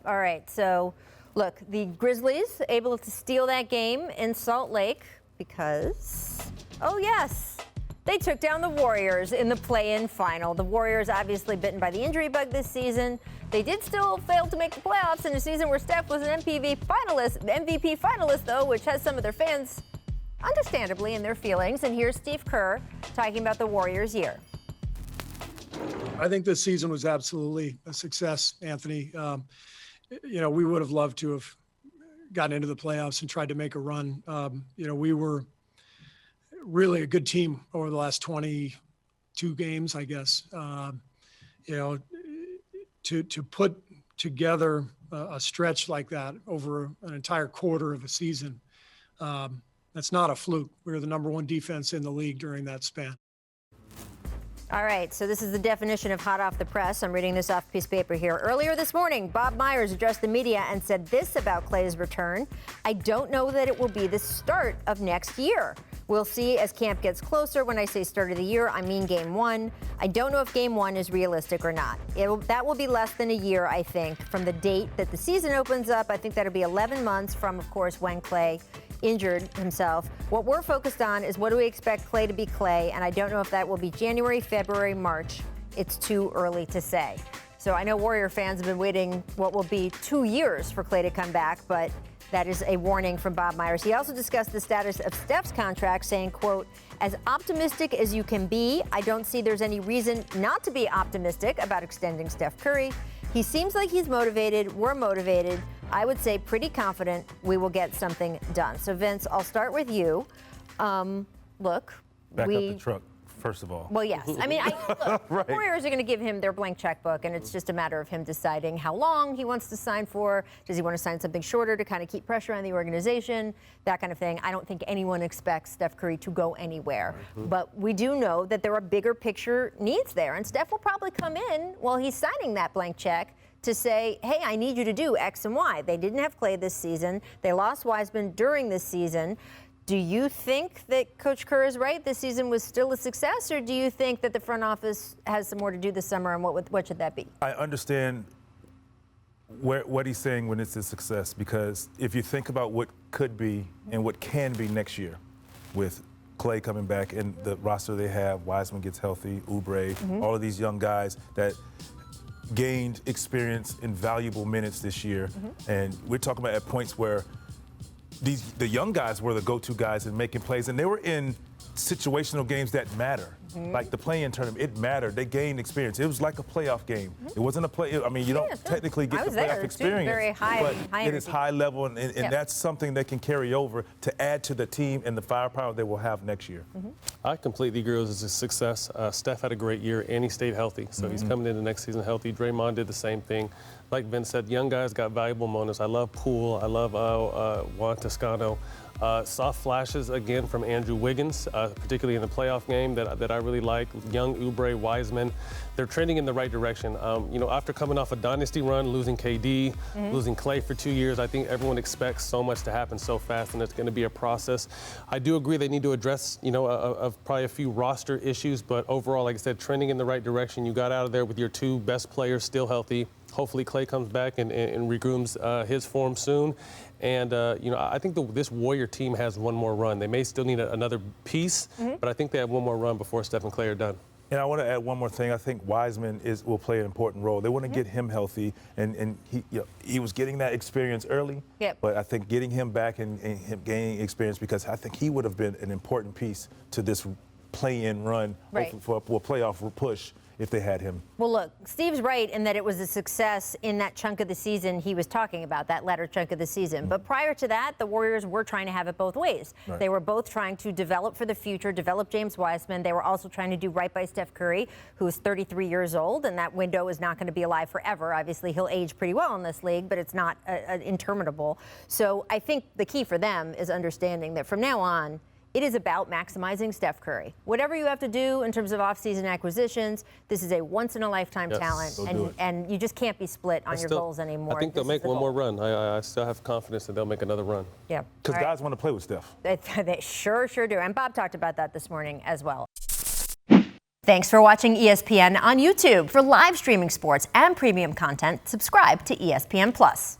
All right, so look, the Grizzlies able to steal that game in Salt Lake because, oh yes, they took down the Warriors in the play-in final. The Warriors obviously bitten by the injury bug this season. They did still fail to make the playoffs in a season where Steph was an MVP finalist though, which has some of their fans understandably in their feelings. And here's Steve Kerr talking about the Warriors' year. I think this season was absolutely a success, Anthony. We would have loved to have gotten into the playoffs and tried to make a run. We were really a good team over the last 22 games, I guess. To put together a stretch like that over an entire quarter of a season, that's not a fluke. We were the #1 defense in the league during that span. All right, so this is the definition of hot off the press. I'm reading this off a piece of paper here. Earlier this morning, Bob Myers addressed the media and said this about Klay's return: "I don't know that it will be the start of next year. We'll see as camp gets closer. When I say start of the year, I mean game one. I don't know if game one is realistic or not. That will be less than a year, I think, from the date that the season opens up. I think that'll be 11 months from, of course, when Klay injured himself. What we're focused on is what do we expect Klay to be Klay, and I don't know if that will be January, February, March. It's too early to say." So I know Warrior fans have been waiting what will be 2 years for Klay to come back, but that is a warning from Bob Myers. He also discussed the status of Steph's contract, saying, quote, "As optimistic as you can be, I don't see there's any reason not to be optimistic about extending Steph Curry. He seems like he's motivated. We're motivated. I would say pretty confident we will get something done." So, Vince, I'll start with you. Look, Back up the truck, first of all. Well, yes. I mean, look, Right. The Warriors are going to give him their blank checkbook, and it's just a matter of him deciding how long he wants to sign for. Does he want to sign something shorter to kind of keep pressure on the organization? That kind of thing. I don't think anyone expects Steph Curry to go anywhere. But we do know that there are bigger picture needs there, and Steph will probably come in while he's signing that blank check to say, hey, I need you to do X and Y. They didn't have Klay this season. They lost Wiseman during this season. Do you think that Coach Kerr is right? This season was still a success, or do you think that the front office has some more to do this summer, and what should that be? I understand what he's saying when it's a success, because if you think about what could be and what can be next year with Klay coming back and the roster they have, Wiseman gets healthy, Oubre, all of these young guys that gained experience in valuable minutes this year. And we're talking about at points where the young guys were the go-to guys in making plays, and they were in situational games that matter. Like the play-in tournament, it mattered. They gained experience. It was like a playoff game. It wasn't a play. I mean, you don't technically get the playoff experience, very high, but it is high level, and that's something that can carry over to add to the team and the firepower they will have next year. I completely agree with his success. Steph had a great year, and he stayed healthy, so he's coming into next season healthy. Draymond did the same thing. Like Vince said, young guys got valuable moments. I love Poole. I love Juan Toscano. Saw flashes again from Andrew Wiggins, particularly in the playoff game that I really like. Young Oubre, Wiseman, they're trending in the right direction. After coming off a dynasty run, losing KD, losing Klay for 2 years, I think everyone expects so much to happen so fast, and it's going to be a process. I do agree they need to address, probably a few roster issues, but overall, like I said, trending in the right direction. You got out of there with your two best players still healthy. Hopefully Klay comes back and regrooms his form soon. And, I think this Warrior team has one more run. They may still need another piece, but I think they have one more run before Steph and Klay are done. And I want to add one more thing. I think Wiseman will play an important role. They want to get him healthy, and he was getting that experience early. But I think getting him back and him gaining experience, because I think he would have been an important piece to this play-in run for a playoff push if they had him. Well, look, Steve's right in that it was a success in that chunk of the season he was talking about, that latter chunk of the season. But prior to that, the Warriors were trying to have it both ways. They were both trying to develop for the future, develop James Wiseman. They were also trying to do right by Steph Curry, who is 33 years old, and that window is not going to be alive forever. Obviously, he'll age pretty well in this league, but it's not interminable. So I think the key for them is understanding that from now on, it is about maximizing Steph Curry. Whatever you have to do in terms of off-season acquisitions, this is a once-in-a-lifetime talent, and you just can't be split on your goals anymore. I think they'll make one more run. I still have confidence that they'll make another run. Yeah. Because guys want to play with Steph. They sure do. And Bob talked about that this morning as well. Thanks for watching ESPN on YouTube. For live streaming sports and premium content, subscribe to ESPN+.